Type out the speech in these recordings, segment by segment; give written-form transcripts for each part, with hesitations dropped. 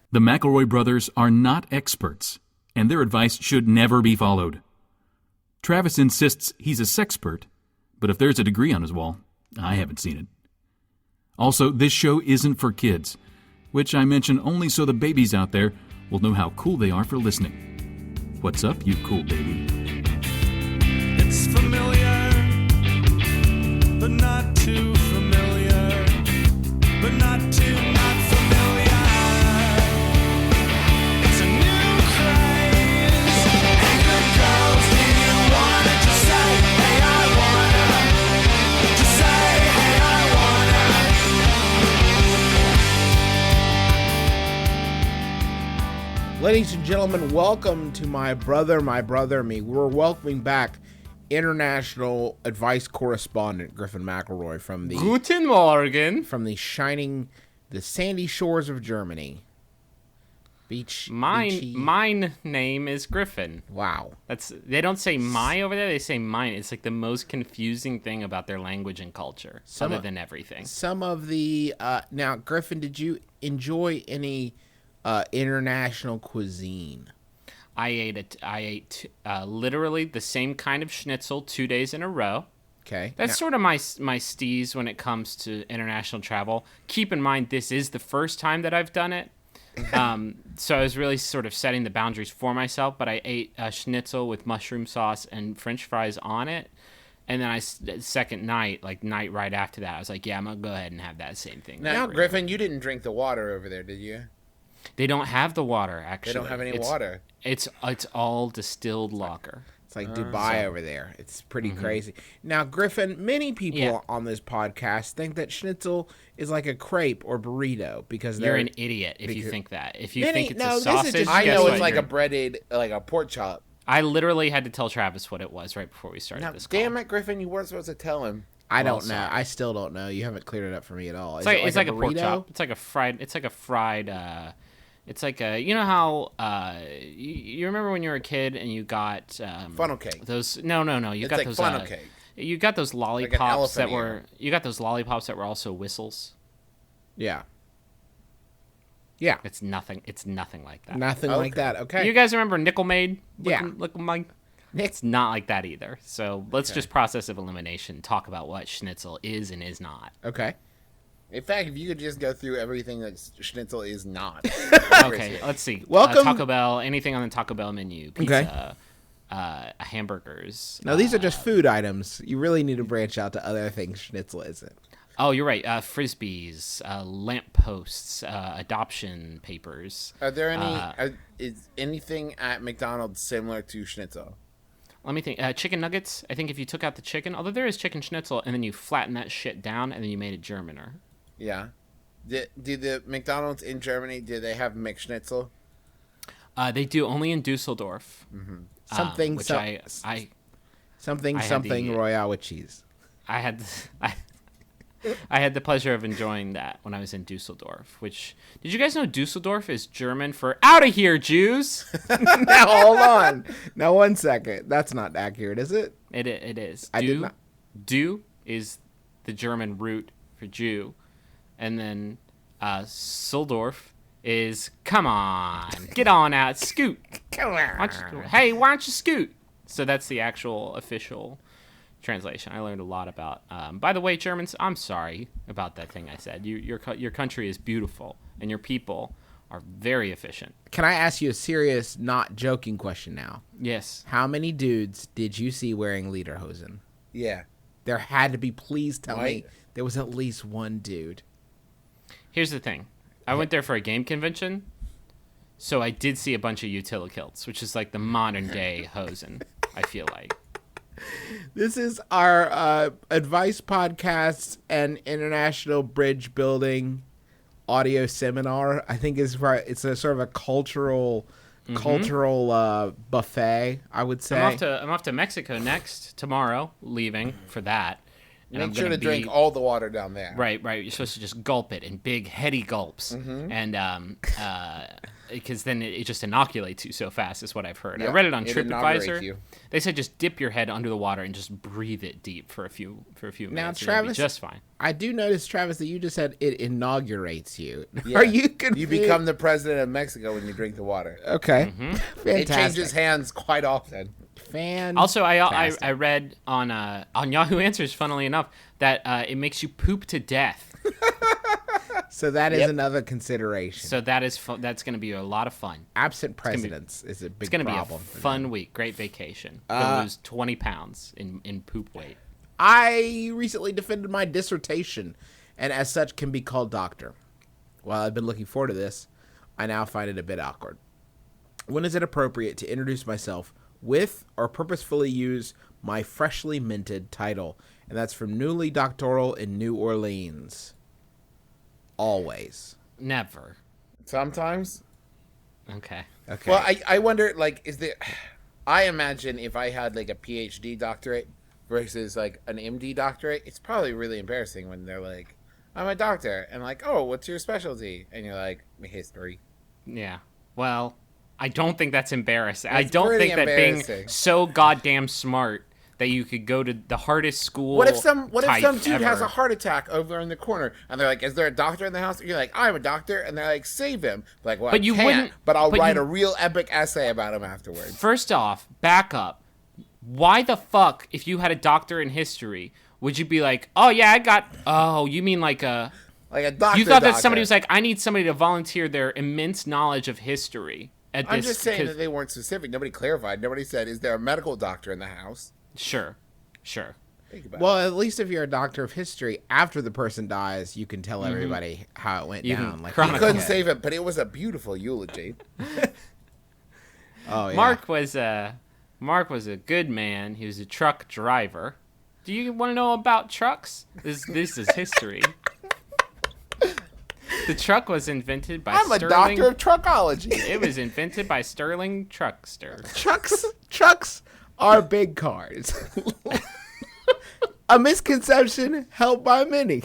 The McElroy brothers are not experts, and their advice should never be followed. Travis insists he's a sexpert, but if there's a degree on his wall, I haven't seen it. Also, this show isn't for kids, which I mention only so the babies out there will know how cool they are for listening. What's up, you cool baby? It's familiar, but not too familiar, but not too not familiar. It's a new craze. Hey, good girls, do you wanna just say, hey, I wanna? Just say, hey, I wanna. Ladies and gentlemen, welcome to My Brother, Me. We're welcoming back international advice correspondent Griffin McElroy from the Guten Morgen. from the sandy shores of Germany. Beachy. Mine name is Griffin. Wow. They don't say my over there, they say mine. It's like the most confusing thing about their language and culture, other than everything. Some of the now, Griffin, did you enjoy any international cuisine? I ate literally the same kind of schnitzel 2 days in a row. Okay. That's sort of my steez when it comes to international travel. Keep in mind, this is the first time that I've done it. So I was really sort of setting the boundaries for myself, but I ate a schnitzel with mushroom sauce and French fries on it. And then second night, night right after that, I was like, yeah, I'm going to go ahead and have that same thing. Now, Griffin, you didn't drink the water over there, did you? They don't have the water, actually. They don't have any water. It's all distilled lager. It's like Dubai over there. It's pretty crazy. Now, Griffin, many people on this podcast think that schnitzel is like a crepe or burrito because you're an idiot if you think that. If you think it's a sausage, I know it's like a breaded, like a pork chop. I literally had to tell Travis what it was right before we started this call. Damn it, Griffin, you weren't supposed to tell him. I don't know. I still don't know. You haven't cleared it up for me at all. It's like a pork chop. It's like a fried. It's like a, you know how you remember when you were a kid and you got funnel cake. Those you it's got like those funnel cake. You got those lollipops that were lollipops that were also whistles. Yeah. It's nothing like that. Nothing like that. Okay. You guys remember Nickel Maid? Yeah. It's not like that either. So let's just process of elimination. Talk about what schnitzel is and is not. Okay. In fact, if you could just go through everything that schnitzel is not. Okay, let's see. Welcome. Taco Bell, anything on the Taco Bell menu. Pizza, hamburgers. No, these are just food items. You really need to branch out to other things schnitzel isn't. Oh, you're right. Frisbees, lampposts, adoption papers. Are there any... is anything at McDonald's similar to schnitzel? Let me think. Chicken nuggets. I think if you took out the chicken, although there is chicken schnitzel, and then you flatten that shit down, and then you made it Germaner. Yeah. Do the McDonald's in Germany, do they have McSchnitzel? They do, only in Dusseldorf. Mm-hmm. Something Royale with cheese. I had the pleasure of enjoying that when I was in Dusseldorf, which, did you guys know Dusseldorf is German for out of here, Jews? Now, hold on. Now, 1 second. That's not accurate, is it? It is. I did not. Du is the German root for Jew. And then Suldorf is, come on, get on out, scoot. Come on. Hey, why don't you scoot? So that's the actual official translation. I learned a lot about. By the way, Germans, I'm sorry about that thing I said. Your country is beautiful, and your people are very efficient. Can I ask you a serious, not joking question now? Yes. How many dudes did you see wearing lederhosen? Yeah. There had to be. Please tell me there was at least one dude. Here's the thing. I went there for a game convention, so I did see a bunch of utility-kilts, which is like the modern-day hosen, I feel like. This is our advice podcast and international bridge building audio seminar. I think it's a sort of a cultural buffet, I would say. I'm off to Mexico tomorrow, leaving for that. And make sure to drink all the water down there. Right. You're supposed to just gulp it in big, heady gulps. Mm-hmm. And because then it just inoculates you so fast is what I've heard. I Yeah, read it on it inaugurates TripAdvisor. you. They said just dip your head under the water and just breathe it deep for a few minutes. Now, and you'll be Travis, just fine. I do notice, Travis, that you just said it inaugurates you. Yeah. Are you confused? You become the president of Mexico when you drink the water. Okay. Mm-hmm. It Fantastic. changes hands quite often. Also, I read on Yahoo Answers, funnily enough, that it makes you poop to death. So that is Yep. another consideration. So that's going to be a lot of fun. Absent presidents is a big It's going to be a problem. for them. fun week. Great vacation. Gonna lose 20 pounds in poop weight. I recently defended my dissertation, and as such can be called doctor. While I've been looking forward to this, I now find it a bit awkward. When is it appropriate to introduce myself with or purposefully use my freshly minted title? And that's from Newly Doctoral in New Orleans. Always. Never. Sometimes. Okay. Okay. Well, I wonder, like, is there... I imagine if I had, like, a PhD doctorate versus, like, an MD doctorate, it's probably really embarrassing when they're like, I'm a doctor. And like, oh, what's your specialty? And you're like, history. Yeah. Well, I don't think that's embarrassing. I It's don't pretty think that being embarrassing. so goddamn smart that you could go to the hardest school. What if some type dude has ever. a heart attack over in the corner and they're like, is there a doctor in the house? You're like, I'm a doctor, and they're like, save him. Like, well, But I you can't, wouldn't- but I'll but write you- a real epic essay about him afterwards. First off, back up. Why the fuck, if you had a doctor in history, would you be like, oh yeah, you mean like a... Like a doctor. You thought that doctor. somebody was like, I need somebody to volunteer their immense knowledge of history at this. I'm just saying 'cause- that they weren't specific. Nobody clarified. Nobody said, is there a medical doctor in the house? Sure. Think about well, at least if you're a doctor of history, after the person dies, you can tell everybody how it went You can down. Like, chronicle it. Couldn't okay. save it, but it was a beautiful eulogy. Oh, yeah. Mark was a good man. He was a truck driver. Do you want to know about trucks? This is history. The truck was invented by I'm a Sterling. doctor of truckology. It was invented by Sterling Truckster. Trucks are big cars. A misconception held by many.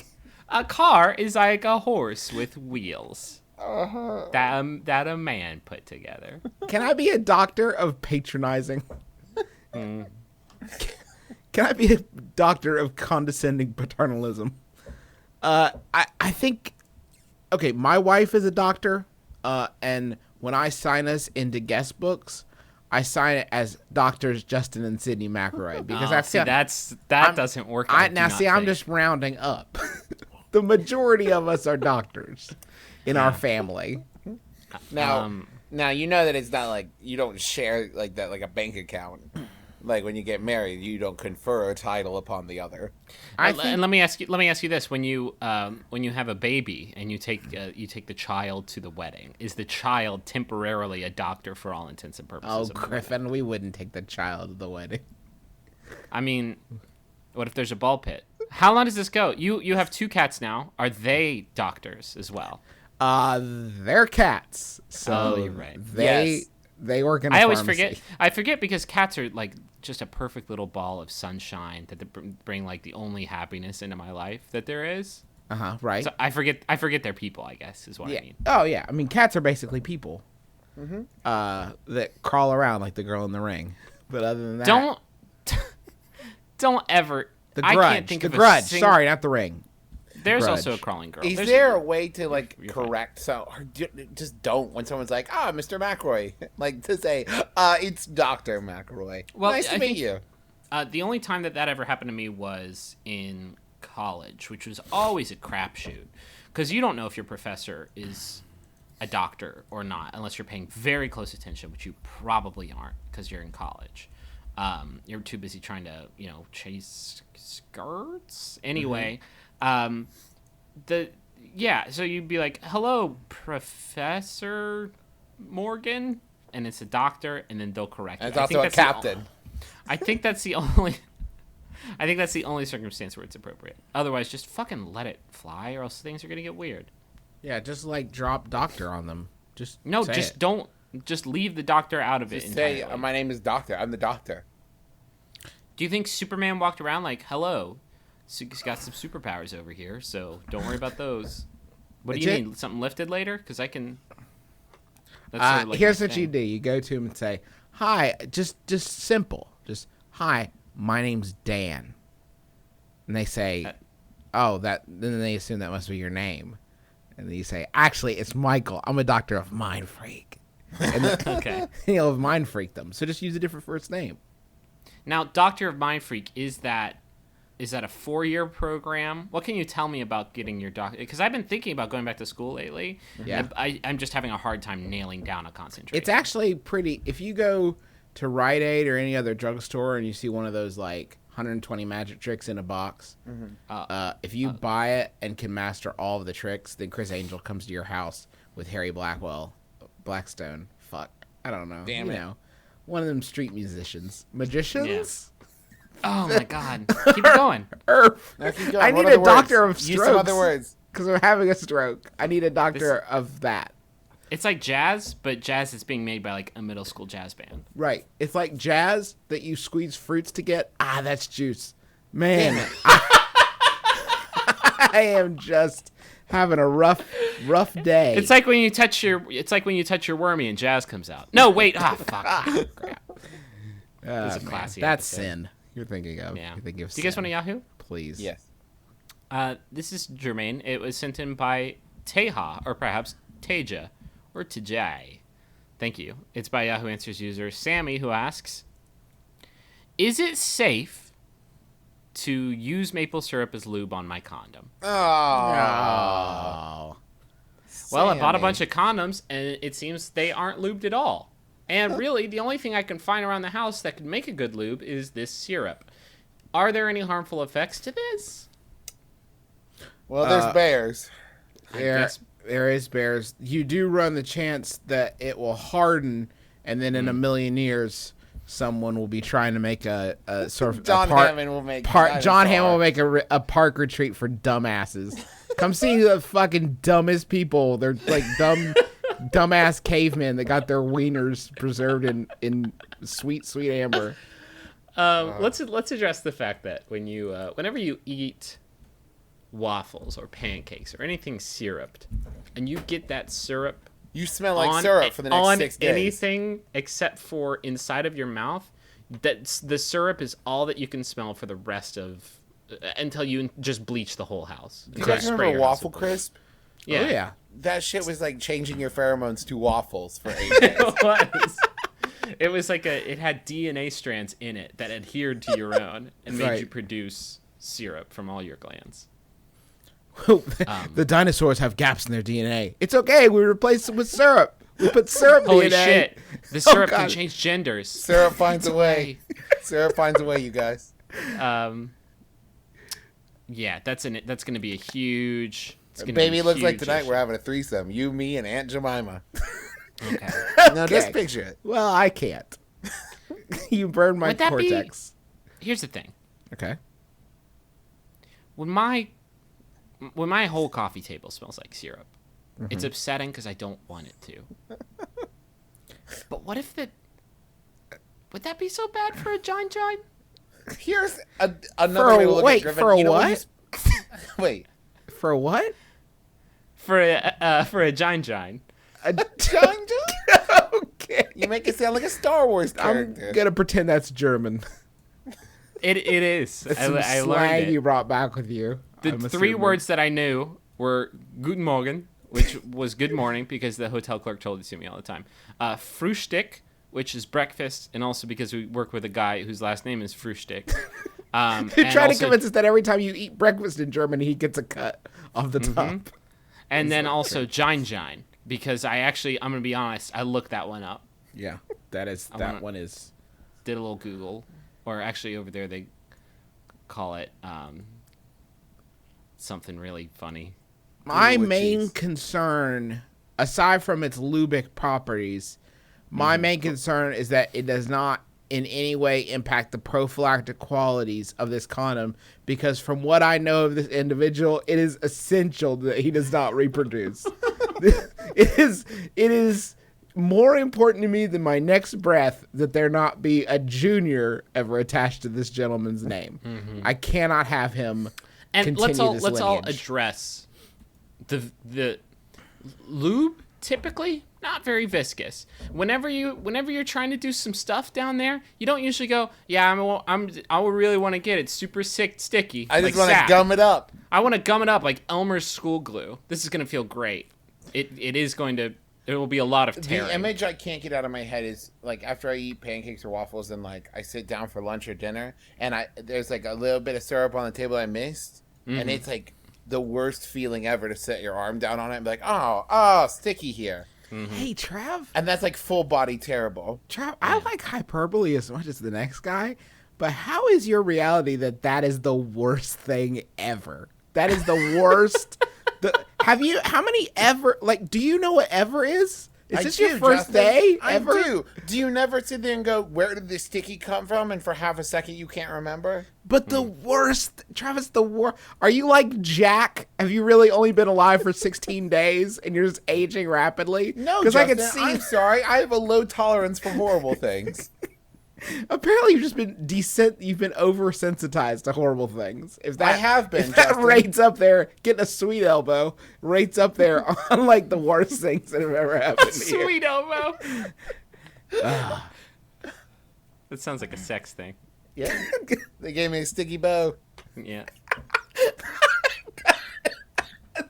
A car is like a horse with wheels Uh-huh. that a man put together. Can I be a doctor of patronizing? Hmm. Can I be a doctor of condescending paternalism? I think... Okay, my wife is a doctor, and when I sign us into guest books, I sign it as Doctors Justin and Sydney McElroy because I feel that doesn't work. I'm just rounding up. The majority of us are doctors in our family. Now, you know that it's not like you don't share like that, like a bank account. Like when you get married, you don't confer a title upon the other. And let me ask you this: when you have a baby and you take the child to the wedding, is the child temporarily a doctor for all intents and purposes? Oh, of the wedding? Griffin, we wouldn't take the child to the wedding. I mean, what if there's a ball pit? How long does this go? You have 2 cats now. Are they doctors as well? They're cats, so Oh, you're right. They work in a I always pharmacy. forget because cats are like just a perfect little ball of sunshine that bring like the only happiness into my life that there is. Right. So I forget they're people, I guess, is what Yeah. I mean. Oh, yeah. I mean, cats are basically people. That crawl around like the girl in the ring. But other than that, Don't ever. the I Grudge. can't think the of Grudge. a sing- Sorry, not the ring. There's Grudge. also a crawling girl. Is There's- there a way to like You're fine. correct? So or just don't when someone's like, Mr. McElroy, like to say, it's Dr. McElroy. Well, nice to I meet think- you. The only time that ever happened to me was in college, which was always a crapshoot, because you don't know if your professor is a doctor or not unless you're paying very close attention, which you probably aren't because you're in college. You're too busy trying to, chase skirts. Anyway, so you'd be like, "Hello, Professor Morgan," and it's a doctor, and then they'll correct you. And it's I also think a that's the captain. I think that's the only. I think that's the only circumstance where it's appropriate. Otherwise, just fucking let it fly, or else things are gonna get weird. Yeah, just like drop doctor on them. Just No, say just it. don't. Just leave the doctor out of it Just say, entirely. my name is Doctor. I'm the doctor. Do you think Superman walked around like, "Hello, he's got some superpowers over here, so don't worry about those"? What do you Legit. mean? Something lifted later? Because I can. That's sort of like Here's my what you thing. do. You go to him and say, hi, just simple. Just, hi, my name's Dan. And they say, then they assume that must be your name. And then you say, actually, it's Michael. I'm a doctor of mind freak. And then, Okay. he'll mind freak them. So just use a different first name. Now, Doctor of Mind Freak, is that a 4-year program? What can you tell me about getting your doctor? Because I've been thinking about going back to school lately. Yeah. And I'm just having a hard time nailing down a concentration. It's actually pretty. If you go to Rite Aid or any other drugstore and you see one of those like 120 magic tricks in a box, if you buy it and can master all of the tricks, then Chris Angel comes to your house with Harry Blackstone. Fuck, I don't know. Damn you it. know, one of them street magicians. Oh my God! Keep it going. Earth. Now keep going. I What need are a the doctor words? of Use some other strokes words. because I'm having a stroke. I need a doctor of that. It's like jazz, but jazz is being made by like a middle school jazz band. Right. It's like jazz that you squeeze fruits to get. That's juice. Man, I am just having a rough day. It's like when you touch your wormy and jazz comes out. No, wait. Fuck. Crap. It's a classy That's episode. sin. You're thinking of. Yeah. You're thinking of Do you guys sin. want a Yahoo? Please. Yes. This is Jermaine. It was sent in by Teja, or perhaps Teja, or Tejai. Thank you. It's by Yahoo Answers user Sammy, who asks, is it safe to use maple syrup as lube on my condom? Oh. Well, I bought a Sammy. bunch of condoms, and it seems they aren't lubed at all. And really, the only thing I can find around the house that could make a good lube is this syrup. Are there any harmful effects to this? Well, there's bears. There is bears. You do run the chance that it will harden, and then in a million years, someone will be trying to make a sort of John a park, Hammond will make John Hammond will dinosaur. make a park retreat for dumbasses. Come see the fucking dumbest people. They're like dumbass cavemen that got their wieners preserved in sweet amber. Let's address the fact that whenever you eat waffles or pancakes or anything syruped, and you get that syrup You smell like on, syrup for the next on 6 days. anything except for inside of your mouth, that the syrup is all that you can smell for the rest of until you just bleach the whole house. Do you guys remember Waffle Crisp? Yeah. Oh yeah. That shit was like changing your pheromones to waffles for 8 days. It was. It was like it had DNA strands in it that adhered to your own and made Right. you produce syrup from all your glands. The dinosaurs have gaps in their DNA. It's okay. We replace it with syrup. We put syrup Holy DNA. shit! The syrup can God. change genders. Syrup finds a way. Syrup finds a way, you guys. Yeah, that's going to be a huge. It's gonna Baby, be a looks like huge tonight issue. we're having a threesome. You, me, and Aunt Jemima. Okay. No, just picture it. Well, I can't. You burned my Would that be- cortex. Here's the thing. Okay. When my whole coffee table smells like syrup, it's upsetting because I don't want it to. But what if would that be so bad for a giant? Here's another way to look at Griffin. for a You know when what? wait. For what? For a giant. A John? Okay. You make it sound like a Star Wars I'm character. gonna pretend that's German. It is. That's I some learned slang it. you brought back with you. The I'm three assuming. words that I knew were Guten Morgen, which was good morning because the hotel clerk told it to me all the time. Frühstück, which is breakfast, and also because we work with a guy whose last name is Frühstück. You're trying to convince us that every time you eat breakfast in Germany, he gets a cut off the top. And then also Jine, because I'm going to be honest, I looked that one up. Yeah, that one is. Did a little Google, or actually over there they call it something really funny. My With main cheese. concern, aside from its lubric properties, my main concern is that it does not in any way impact the prophylactic qualities of this condom, because from what I know of this individual, it is essential that he does not reproduce. It is more important to me than my next breath that there not be a junior ever attached to this gentleman's name. I cannot have him And continue let's all lineage. address the lube typically not very viscous. Whenever you're trying to do some stuff down there, you don't usually go, yeah, I really want to get it super sticky. I just like want to sap. gum it up. I want to gum it up like Elmer's school glue. This is gonna feel great. It will be a lot of tearing. The image I can't get out of my head is like after I eat pancakes or waffles and like I sit down for lunch or dinner and there's like a little bit of syrup on the table I missed, and it's like the worst feeling ever to set your arm down on it and be like, oh, sticky here. Hey, Trav. And that's like full body terrible. Trav, I like hyperbole as much as the next guy, but how is your reality that is the worst thing ever? That is the worst. How many ever, like, do you know what ever is? Is this your first day ever? I do. Do you never sit there and go, where did this sticky come from? And for half a second you can't remember? But the worst, Travis, the worst. Are you like Jack? Have you really only been alive for 16 days and you're just aging rapidly? No, because I can see. I'm sorry. I have a low tolerance for horrible things. Apparently, you've just been you've been oversensitized to horrible things. If that I have been, if that Justin. rates up there, getting a sweet elbow rates up there on like the worst things that have ever happened to you. Sweet elbow. That sounds like a sex thing. Yeah. They gave me a sticky bow. Yeah.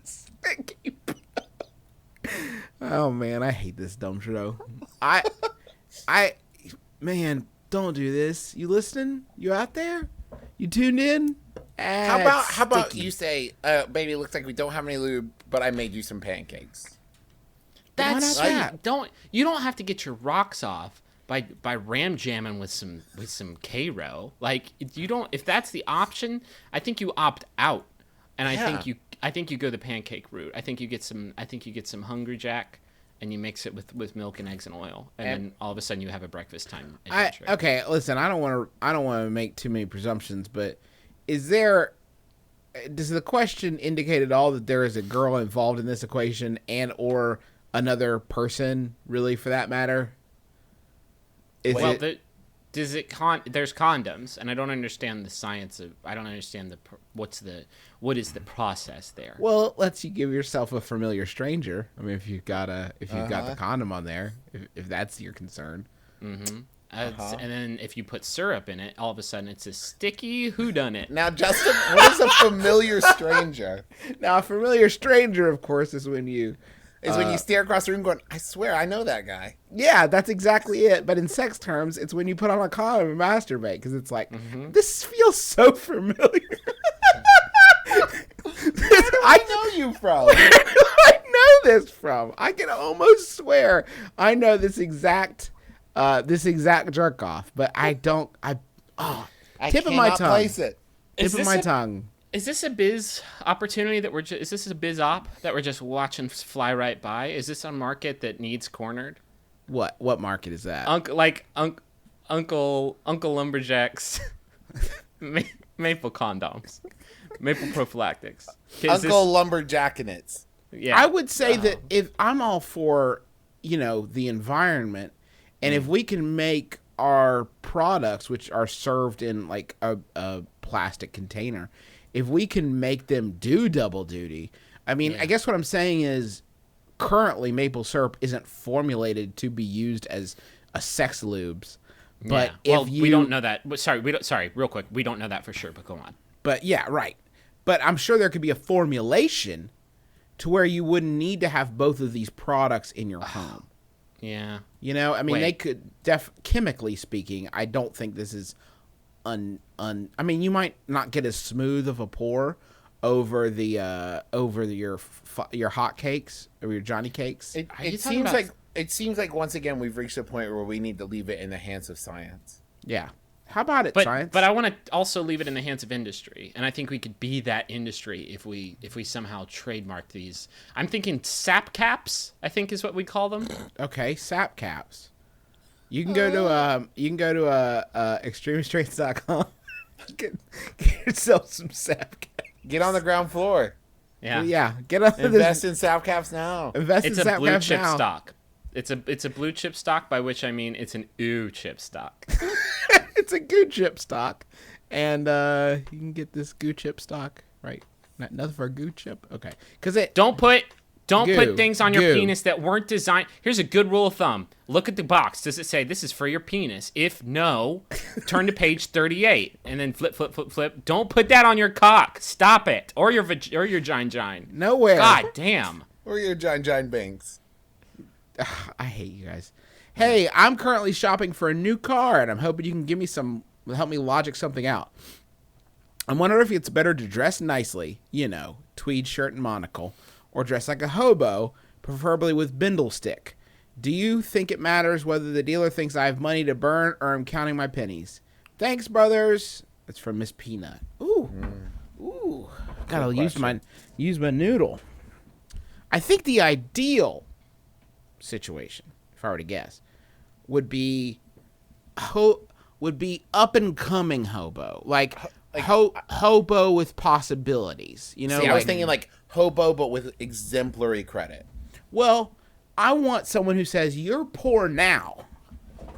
Sticky. Oh man, I hate this dumb show. Man, don't do this. You listening? You out there? You tuned in? How about you say, baby, it looks like we don't have any lube, but I made you some pancakes. That's Why not that? You don't have to get your rocks off by ram jamming with some K-Ro. Like if that's the option, I think you opt out. And I think you go the pancake route. I think you get some Hungry Jack and you mix it with milk and eggs and oil, and then all of a sudden you have a breakfast time adventure. Okay, listen, I don't want to make too many presumptions, but does the question indicate at all that there is a girl involved in this equation and or another person, really, for that matter? There's condoms, and I don't understand the science of. I don't understand what is the process there. Well, it lets you give yourself a familiar stranger. I mean, if you've got the condom on there, if that's your concern. Mm-hmm. And then if you put syrup in it, all of a sudden it's a sticky whodunit. Now, Justin, what is a familiar stranger? Now, a familiar stranger, of course, is when you stare across the room going, I swear, I know that guy. Yeah, that's exactly it. But in sex terms, it's when you put on a condom and masturbate, because it's like, this feels so familiar. I know you from. Where do I know this from? I can almost swear I know this exact jerk off, but I don't. Tip of my tongue. Place it. Tip of my tongue. Is this a biz opportunity that is this a biz op that we're just watching fly right by? Is this a market that needs cornered? What market is that? Uncle Lumberjacks, maple condoms, maple prophylactics. Uncle Lumberjackinets. Yeah, I would say that if I'm all for, the environment, and if we can make our products, which are served in like a plastic container, if we can make them do double duty, I mean, I guess what I'm saying is currently maple syrup isn't formulated to be used as a sex lubes. But we don't know that. Sorry, real quick. We don't know that for sure, but go on. But yeah, right. But I'm sure there could be a formulation to where you wouldn't need to have both of these products in your home. Yeah. I mean, they could chemically speaking, I don't think this is I mean, you might not get as smooth of a pour over your hot cakes or your Johnny cakes. It seems like once again we've reached a point where we need to leave it in the hands of science. Yeah. How about it, but, science? But I want to also leave it in the hands of industry, and I think we could be that industry if we somehow trademark these. I'm thinking Sap Caps, I think is what we call them. Okay, Sap Caps. You can go to extremestrains.com. Get yourself some Sap Caps. Get on the ground floor. Yeah. Get on Invest in Sap Caps now. Invest in Sap Caps now. It's a blue chip stock. It's a blue chip stock, by which I mean it's an ooh chip stock. It's a goo chip stock, and you can get this goo chip stock right. Nothing for a goo chip. Okay, because don't put Don't Goo. put things on your Goo. penis that weren't designed. Here's a good rule of thumb. Look at the box. Does it say this is for your penis? If no, turn to page 38 and then flip, flip, flip, flip. Don't put that on your cock. Stop it. Or your gine. Nowhere. God damn. Or your giant banks. I hate you guys. Hey, I'm currently shopping for a new car, and I'm hoping you can give me help me logic something out. I'm wondering if it's better to dress nicely, tweed shirt and monocle, or dress like a hobo, preferably with bindle stick. Do you think it matters whether the dealer thinks I have money to burn or I'm counting my pennies? Thanks, brothers. That's from Miss Peanut. Ooh. Gotta use my noodle. I think the ideal situation, if I were to guess, would be up and coming hobo, like hobo with possibilities. See, I was thinking like hobo, but with exemplary credit. Well, I want someone who says you're poor now,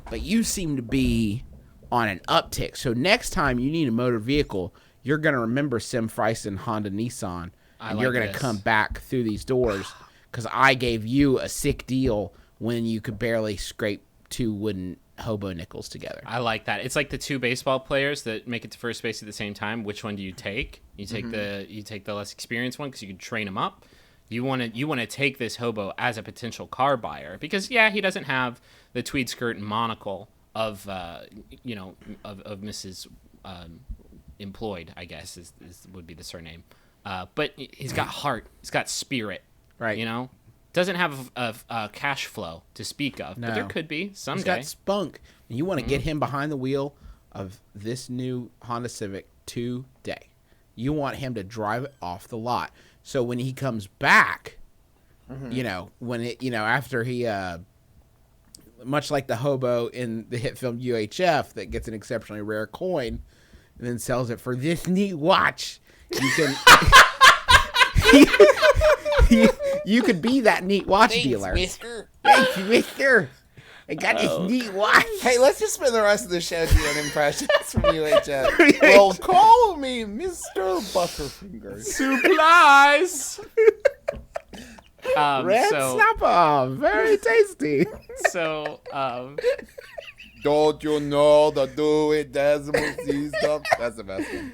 but you seem to be on an uptick. So next time you need a motor vehicle, you're gonna remember Sim Frice and Honda Nissan, and you're gonna come back through these doors because I gave you a sick deal when you could barely scrape 2 wooden hobo nickels together. I like that. It's like the 2 baseball players that make it to first base at the same time. Which one do you take? You take the less experienced one because you can train him up. You want to take this hobo as a potential car buyer because he doesn't have the tweed skirt and monocle of Mrs. Employed, I guess would be the surname. But he's got heart. He's got spirit. Right. Doesn't have a cash flow to speak of, No. but there could be someday. He's got spunk, and you want to get him behind the wheel of this new Honda Civic today. You want him to drive it off the lot. So when he comes back, after he, much like the hobo in the hit film UHF that gets an exceptionally rare coin and then sells it for this neat watch, you can... You could be that neat watch dealer. Whisker. Thanks, mister. I got this neat watch. Hey, let's just spend the rest of the show doing impressions from UHF. Well, call me Mr. Butterfinger. Supplies. Red snapper. Very tasty. Don't you know the do it decimal C stuff? That's the best one.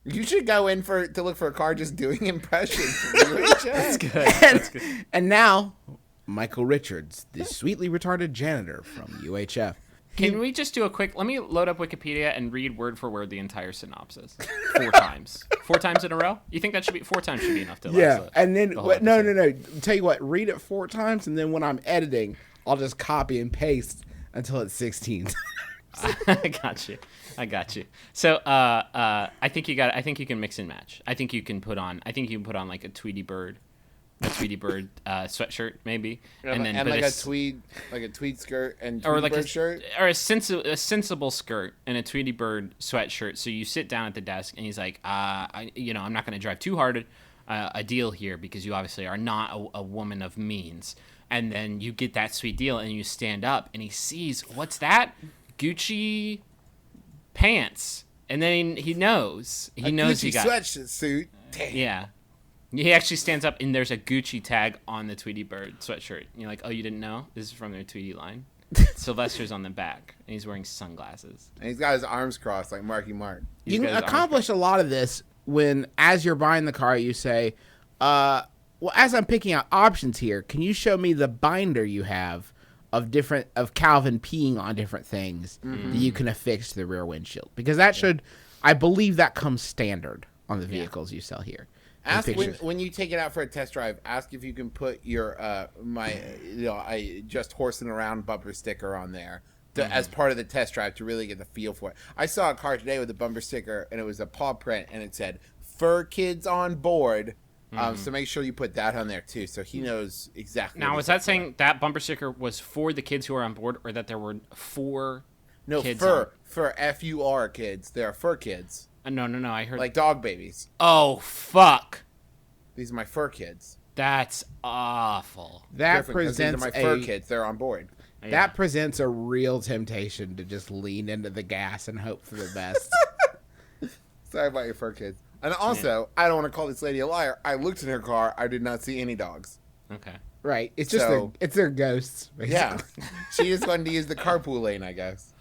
You should go in to look for a car just doing impressions from UHF. That's good. And now, Michael Richards, the sweetly retarded janitor from UHF. Can we just do a quick... Let me load up Wikipedia and read word for word the entire synopsis. 4 times. 4 times in a row? You think that should be... 4 times should be enough to Yeah, last and then... the whole No. episode. Tell you what, read it 4 times, and then when I'm editing, I'll just copy and paste until it's 16. I got you. So, I think you can mix and match. I think you can put on like a Tweety Bird sweatshirt maybe, and like a tweed skirt and or Tweety like Bird shirt, or a sensible skirt and a Tweety Bird sweatshirt. So you sit down at the desk and he's like, I'm not going to drive too hard a deal here because you obviously are not a woman of means. And then you get that sweet deal and you stand up and he sees, what's that? Gucci pants. And then he knows he Gucci got sweatsuit. Damn. Yeah. He actually stands up and there's a Gucci tag on the Tweety Bird sweatshirt. And you're like, oh, you didn't know? This is from their Tweety line. Sylvester's on the back and he's wearing sunglasses. And he's got his arms crossed like Marky Mark. You can accomplish a lot of this when, as you're buying the car, you say, well, as I'm picking out options here, can you show me the binder you have of Calvin peeing on different things that you can affix to the rear windshield? Because that I believe that comes standard on the vehicles you sell here. Ask when you take it out for a test drive. Ask if you can put your I just horsing around bumper sticker on there as part of the test drive to really get the feel for it. I saw a car today with a bumper sticker and it was a paw print and it said "Fur Kids on Board." So make sure you put that on there too, so he knows exactly. Now, was that saying that bumper sticker was for the kids who are on board, or that there were 4 kids fur F-U-R kids? There are fur kids. No. I heard Like dog babies. Oh fuck! These are my fur kids. That's awful. That Griffin, 'cause these are presents my fur kids. They're on board. That presents a real temptation to just lean into the gas and hope for the best. Sorry about your fur kids. And also, I don't want to call this lady a liar. I looked in her car. I did not see any dogs. Okay. Right. It's just So- it's their ghosts. Basically. Yeah. She just wanted to use the carpool lane, I guess.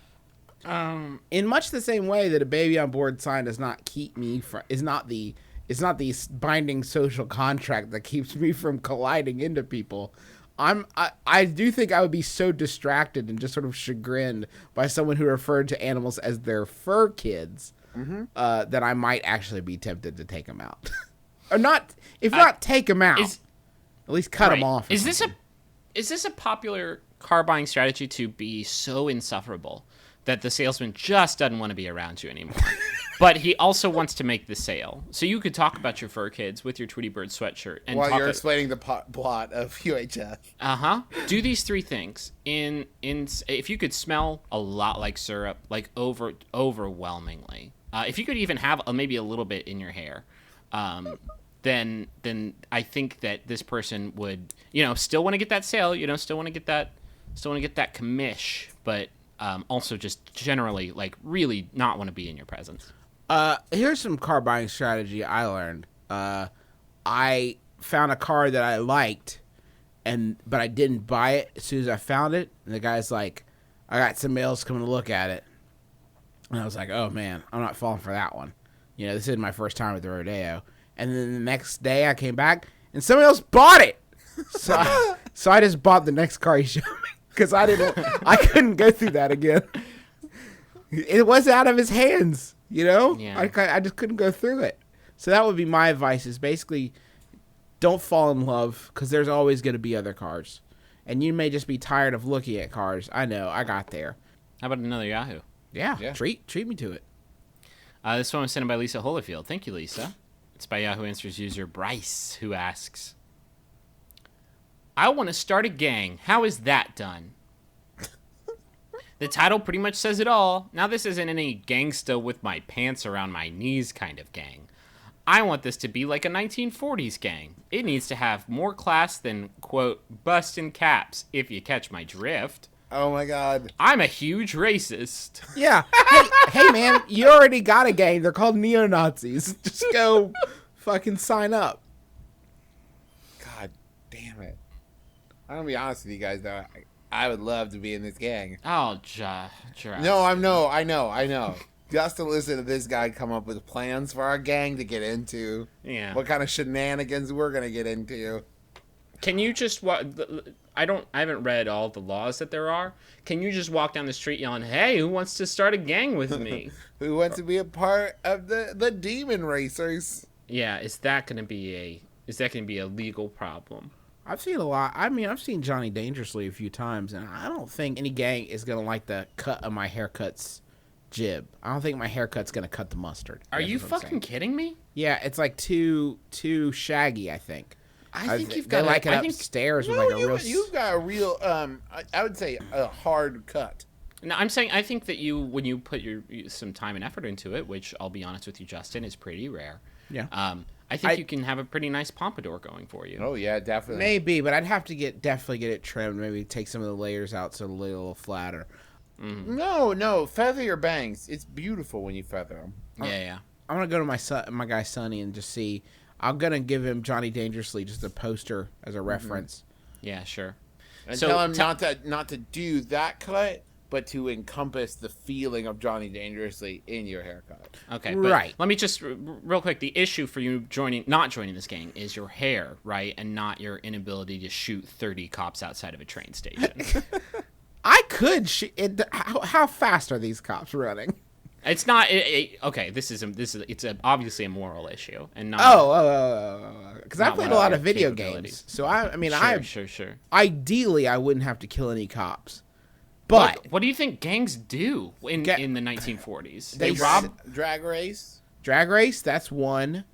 In much the same way that a baby on board sign does not keep me from is not the binding social contract that keeps me from colliding into people. I do think I would be so distracted and just sort of chagrined by someone who referred to animals as their fur kids that I might actually be tempted to take them out, or not. If not take them out, Is, at least cut them right. off. or Is something. this a popular car buying strategy to be so insufferable that the salesman just doesn't want to be around you anymore? But he also wants to make the sale. So you could talk about your fur kids with your Tweety Bird sweatshirt and While you're explaining the plot of UHF. Do these three things. If you could smell a lot like syrup, like overwhelmingly. If you could even have maybe a little bit in your hair, then I think that this person would, still want to get that sale, still want to get that commish, but also just generally like really not want to be in your presence. Here's some car buying strategy I learned. I found a car that I liked, but I didn't buy it as soon as I found it. And the guy's like, I got somebody else coming to look at it. And I was like, oh man, I'm not falling for that one. This isn't my first time at the rodeo. And then the next day I came back and somebody else bought it. So I just bought the next car he showed me because I couldn't go through that again. It was out of his hands. Yeah. I just couldn't go through it. So that would be my advice is basically don't fall in love because there's always going to be other cars. And you may just be tired of looking at cars. I know. I got there. How about another Yahoo? Yeah. Treat me to it. This one was sent in by Lisa Holyfield. Thank you, Lisa. It's by Yahoo Answers user Bryce, who asks, I want to start a gang. How is that done? The title pretty much says it all. Now, this isn't any gangsta with my pants around my knees kind of gang. I want this to be like a 1940s gang. It needs to have more class than, quote, bustin' caps, if you catch my drift. Oh my god. I'm a huge racist. Yeah. Hey, man, you already got a gang. They're called neo-Nazis. Just go fucking sign up. God damn it. I'm gonna be honest with you guys though. I would love to be in this gang. Oh, Josh. No, I know. Just to listen to this guy come up with plans for our gang to get into. Yeah. What kind of shenanigans we're gonna get into. Can you just I haven't read all the laws that there are. Can you just walk down the street yelling, "Hey, who wants to start a gang with me?" Who wants to be a part of the demon racers? Yeah, is that going to be a legal problem? I've seen a lot. I mean, I've seen Johnny Dangerously a few times, and I don't think any gang is going to like the cut of my haircut's jib. I don't think my haircut's going to cut the mustard. Are That's you what I'm fucking saying. kidding me? Yeah, it's like too shaggy, I think. I think you've they got like it I think upstairs with No, like a real... you've got a real I would say a hard cut. No, I'm saying I think that when you put some time and effort into it, which I'll be honest with you, Justin, is pretty rare. Yeah. I think you can have a pretty nice pompadour going for you. Oh yeah, definitely. Maybe, but I'd have to definitely get it trimmed. Maybe take some of the layers out so it'll look a little flatter. No, feather your bangs. It's beautiful when you feather them. Yeah. I'm gonna go to my guy Sonny and just see. I'm gonna give him Johnny Dangerously just a poster as a reference. Yeah, sure. And So, tell him not to do that cut, but to encompass the feeling of Johnny Dangerously in your haircut. Okay, but Right. let me just real quick. The issue for you not joining this gang is your hair, right, and not your inability to shoot 30 cops outside of a train station. I could. How fast are these cops running? It's not okay. This is obviously a moral issue, and not. Because I Not played one a of lot your of video capabilities. games, so I mean, Sure. ideally I wouldn't have to kill any cops, but What do you think gangs do in the 1940s? They rob drag race. drag race, that's one.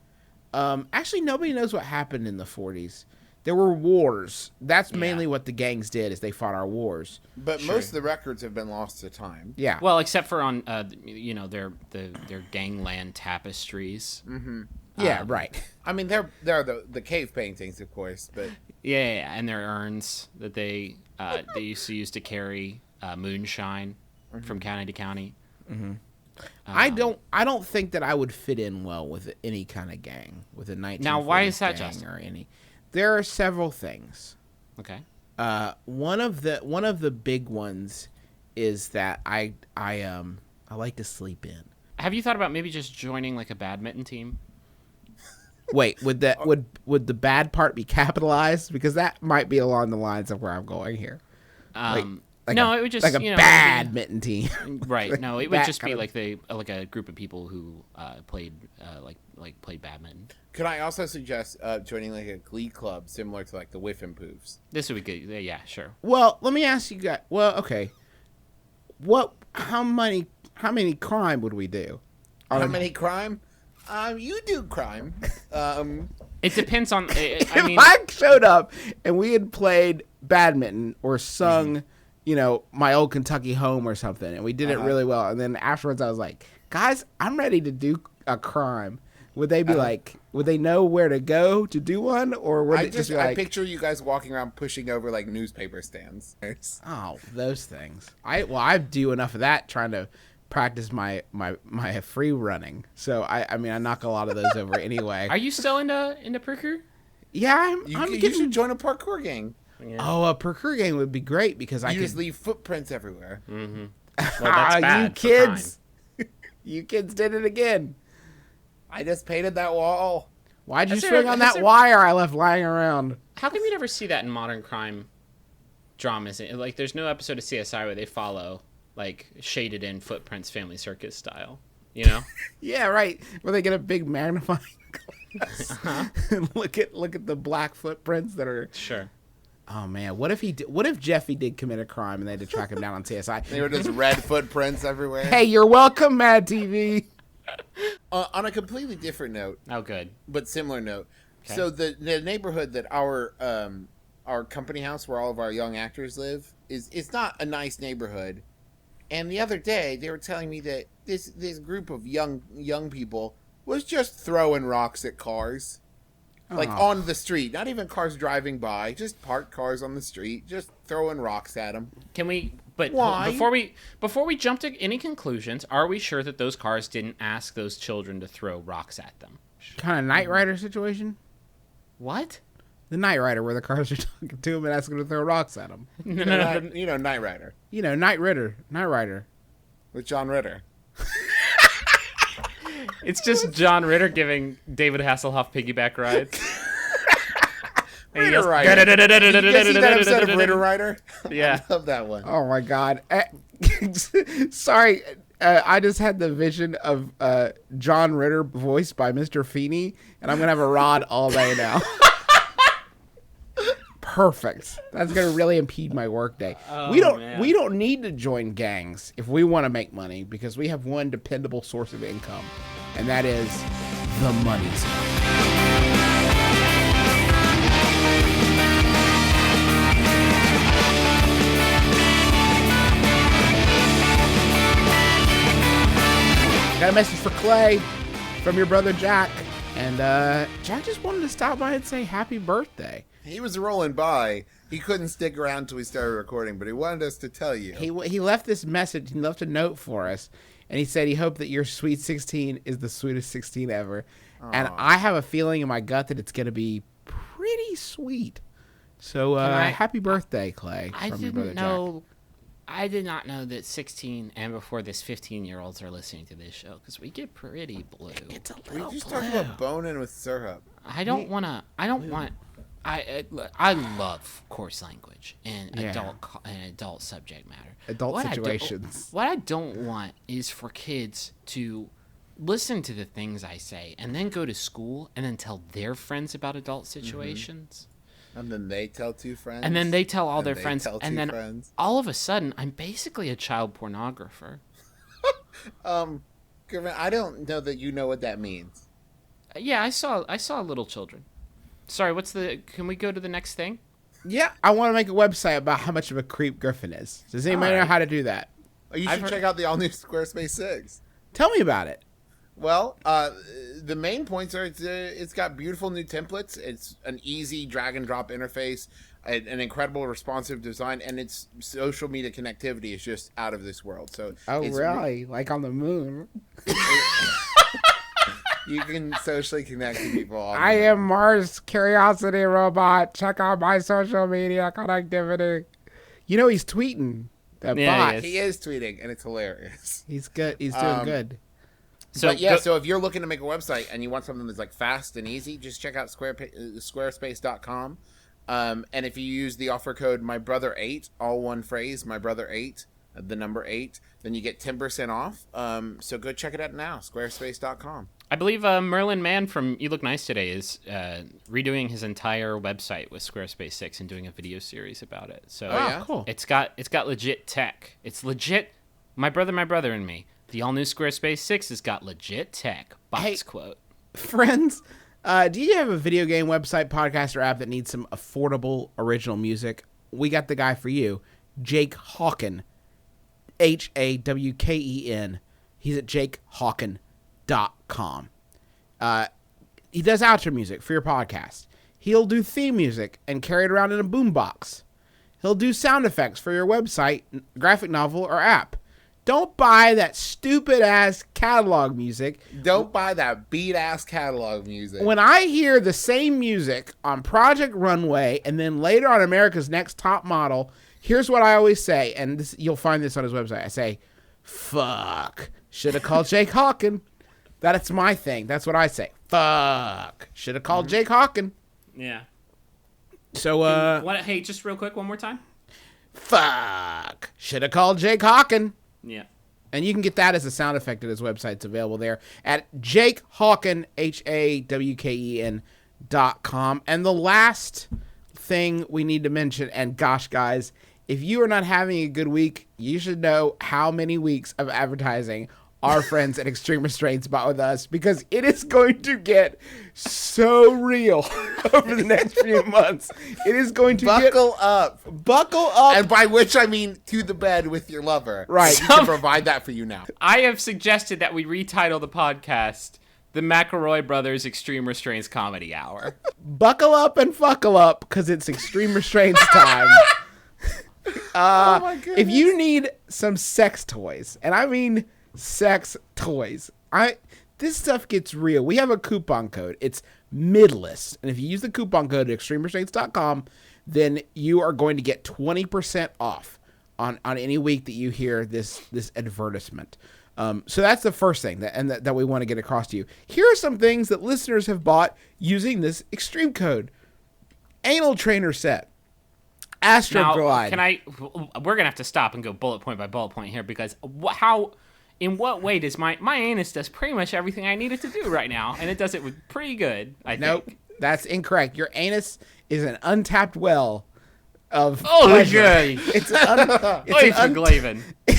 Actually, nobody knows what happened in the 40s. There were wars. That's mainly what the gangs did, is they fought our wars. But most of the records have been lost to time. Yeah. Well, except for on their gangland tapestries. Yeah, right. I mean, they're the cave paintings, of course, but Yeah, and their urns that they used to use to carry moonshine from county to county. I don't think that I would fit in well with any kind of gang, with a 1940s Now, why is that, gang Justin? or any. There are several things. Okay. One of the big ones is that I like to sleep in. Have you thought about maybe just joining like a badminton team? Wait, would the bad part be capitalized? Because that might be along the lines of where I'm going here. No, it would just like a badminton team. Right. No, it would That just be kind like a group of people who played played badminton. Could I also suggest joining like a glee club similar to like the Wiffenpoofs? This would be good. Yeah, sure. Well, let me ask you guys. Well, okay. How many crime would we do? How many crime? You do crime. It depends on. If I showed up and we had played badminton or sung, My Old Kentucky Home or something, and we did it really well, and then afterwards I was like, guys, I'm ready to do a crime. Would they be would they know where to go to do one, or would it just be like? I picture you guys walking around pushing over like newspaper stands. Oh, those things. I do enough of that trying to practice my free running. So I mean I knock a lot of those over anyway. Are you still into parkour? Yeah, You should join a parkour gang. Yeah. Oh, a parkour gang would be great because I You could just leave footprints everywhere. Mm-hmm. Well, that's bad. You kids. You kids did it again. I just painted that wall. Why'd you swing on that wire I left lying around? How come you never see that in modern crime dramas? Like, there's no episode of CSI where they follow like shaded in footprints, Family Circus style. Yeah, right. Where they get a big magnifying glass and look at the black footprints that are. Sure. Oh man, what if Jeffy did commit a crime and they had to track him down on CSI? They were just red footprints everywhere. Hey, you're welcome, Mad TV. On a completely different note. Oh, good. But similar note. Okay. So the neighborhood that our company house where all of our young actors live it's not a nice neighborhood. And the other day they were telling me that this group of young people was just throwing rocks at cars. Like on the street, not even cars driving by, just parked cars on the street, just throwing rocks at them. Can we? But Why? before we jump to any conclusions, are we sure that those cars didn't ask those children to throw rocks at them? Kind of Knight Rider situation. What? The Knight Rider, where the cars are talking to him and asking him to throw rocks at him. No. Knight Rider Knight Rider. with John Ritter. It's just John Ritter giving David Hasselhoff piggyback rides. Ritter Rider. Did you guys see that episode of Ritter Rider? Yeah. I love that one. Oh my god. Sorry, I just had the vision of John Ritter voiced by Mr. Feeney, and I'm gonna have a rod all day now. Perfect. That's gonna really impede my workday. Oh, we man. don't need to join gangs if we want to make money because we have one dependable source of income, and that is the money zone. Got a message for Clay from your brother Jack. And Jack just wanted to stop by and say happy birthday. He was rolling by. He couldn't stick around until we started recording, but he wanted us to tell you. He left this message. He left a note for us. And he said he hoped that your sweet 16 is the sweetest 16 ever. Aww. And I have a feeling in my gut that it's going to be pretty sweet. So happy birthday, Clay. From your brother Jack. I did not know that 16 and before this 15-year-olds are listening to this show because we get pretty blue. It's a We little just blue. talked about boning with syrup. I love coarse language and adult subject matter. Adult situations. What I don't want is for kids to listen to the things I say and then go to school and then tell their friends about adult situations. And then they tell two friends. And then they tell all their they friends. tell And two then friends. all of a sudden, I'm basically a child pornographer. Griffin, I don't know that you know what that means. Yeah, I saw little children. Sorry, can we go to the next thing? Yeah, I want to make a website about how much of a creep Griffin is. Does anybody know how to do that? You should check out the all-new Squarespace 6. Tell me about it. Well, the main points are it's got beautiful new templates. It's an easy drag and drop interface, an incredible responsive design, and its social media connectivity is just out of this world. So Oh, really? Like on the moon? You can socially connect to people. I am Mars Curiosity Robot. Check out my social media connectivity. You know he's tweeting. That Yeah, bot. He is tweeting, and it's hilarious. He's good. He's doing good. So But yeah, go- so if you're looking to make a website and you want something that's like fast and easy, just check out squarespace.com. And if you use the offer code MyBrother8, all one phrase, MyBrother8, the number 8, then you get 10% off. So go check it out now, squarespace.com. I believe Merlin Mann from You Look Nice Today is redoing his entire website with Squarespace 6 and doing a video series about it. So yeah? Cool. it's got legit tech. It's legit. My brother, and me. The all new Squarespace 6 has got legit tech. Box Hey. quote. Friends, do you have a video game website, podcast, or app that needs some affordable original music? We got the guy for you, Jake Hawken, Hawken. He's at jakehawken.com. He does outro music for your podcast. He'll do theme music and carry it around in a boombox. He'll do sound effects for your website, graphic novel, or app. Don't buy that stupid-ass catalog music. Don't buy that beat-ass catalog music. When I hear the same music on Project Runway and then later on America's Next Top Model, here's what I always say, and this, you'll find this on his website. I say, fuck. Should have called Jake Hawken. That's my thing. That's what I say. Fuck. Should have called Jake Hawken. Yeah. So, Hey, just real quick, one more time. fuck. Should have called Jake Hawken. Yeah. And you can get that as a sound effect at his website. It's available there at jakehawken, HAWKEN.com. And the last thing we need to mention, and gosh, guys, if you are not having a good week, you should know how many weeks of advertising our friends at Extreme Restraints bought with us, because it is going to get so real over the next few months. It is going to Buckle up. buckle up. And by which I mean to the bed with your lover. Right. We can provide that for you now. I have suggested that we retitle the podcast the McElroy Brothers Extreme Restraints Comedy Hour. Buckle up and fuckle up, because it's Extreme Restraints time. Oh my goodness. If you need some sex toys, and I mean sex toys, this stuff gets real. We have a coupon code. It's midlist. And if you use the coupon code at extremerestraints.com, then you are going to get 20% off on any week that you hear this advertisement. So that's the first thing that we want to get across to you. Here are some things that listeners have bought using this extreme code. Anal trainer set. Astroglide. We're going to have to stop and go bullet point by bullet point here, because in what way does my anus does pretty much everything I need it to do right now, and it does it with pretty good, I Nope, think. that's incorrect. Your anus is an untapped well of Oh, pleasure. okay.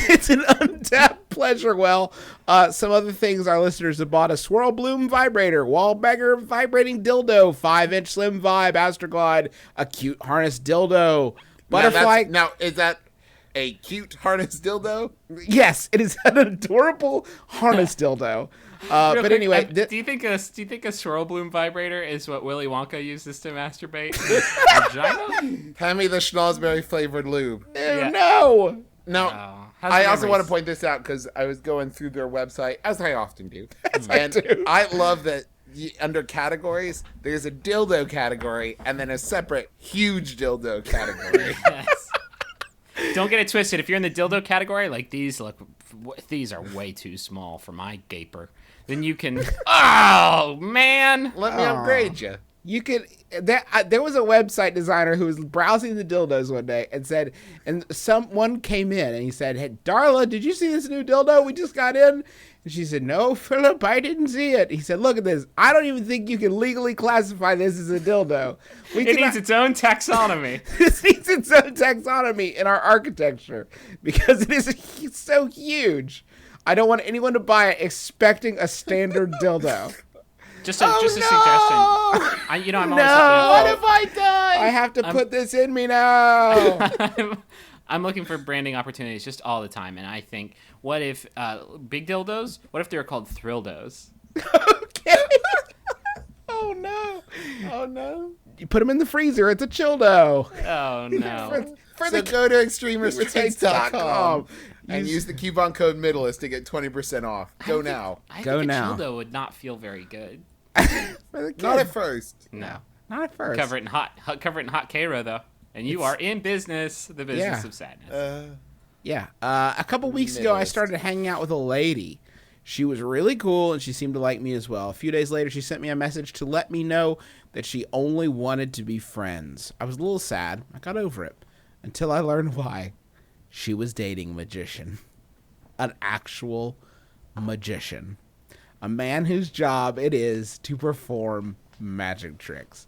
It's an untapped pleasure well. Some other things our listeners have bought: a Swirl Bloom vibrator, wall bagger vibrating dildo, 5-inch slim vibe, Astroglide, a cute harness dildo, butterfly. Now, is that a cute harness dildo? Yes, it is an adorable harness dildo. But quick, anyway, do you think a swirl bloom vibrator is what Willy Wonka uses to masturbate? Vagina? Hand me the schnozberry flavored lube. Yeah. no. Now, Oh, how's I the also want memories? to point this out because I was going through their website, as I often do. I do. I love that under categories, there's a dildo category and then a separate huge dildo category. Yes. Don't get it twisted. If you're in the dildo category, like these are way too small for my gaper. Then you can. Oh man! Let me upgrade you. You could. There was a website designer who was browsing the dildos one day and said, and someone came in and he said, "Hey, Darla, did you see this new dildo we just got in?" And she said, "No, Philip, I didn't see it." He said, "Look at this. I don't even think you can legally classify this as a dildo. It needs its own taxonomy. This needs its own taxonomy in our architecture because it is so huge. I don't want anyone to buy it expecting a standard dildo." Just a suggestion. I'm always What looking have I done? I have to put this in me now. I'm looking for branding opportunities just all the time, and I think, what if big dildos? What if they were called Thrildos? Okay. Oh no. You put them in the freezer. It's a childo. Oh no! So go to extremerestraints.com and Use- use the coupon code Middleist to get 20% off. Go now. I Go think a now. dildo would not feel very good. Not at first. No. Not at first. Cover it in hot Cairo though, and you are in business, the business of sadness. Yeah. A couple weeks ago, I Midwest. started hanging out with a lady. She was really cool, and she seemed to like me as well. A few days later, she sent me a message to let me know that she only wanted to be friends. I was a little sad. I got over it. Until I learned why. She was dating a magician. An actual magician. A man whose job it is to perform magic tricks.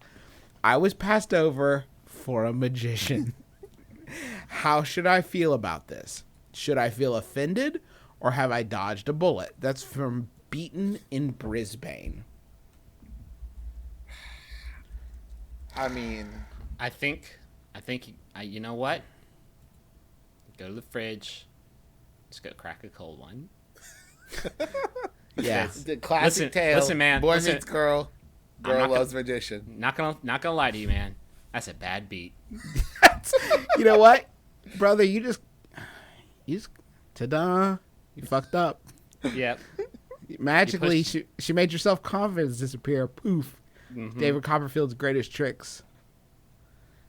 I was passed over for a magician. How should I feel about this? Should I feel offended, or have I dodged a bullet? That's from Beaton in Brisbane. I mean, I think, you know what? Go to the fridge. Just go crack a cold one. Yeah. the classic Listen- tale. listen, man, Boy listen. meets girl. I'm Girl not gonna- loves magician. Not gonna lie to you, man. That's a bad beat. You know what, brother? You just, ta-da! You fucked up. Yep. Magically, she made your self-confidence disappear. Poof. David Copperfield's greatest tricks.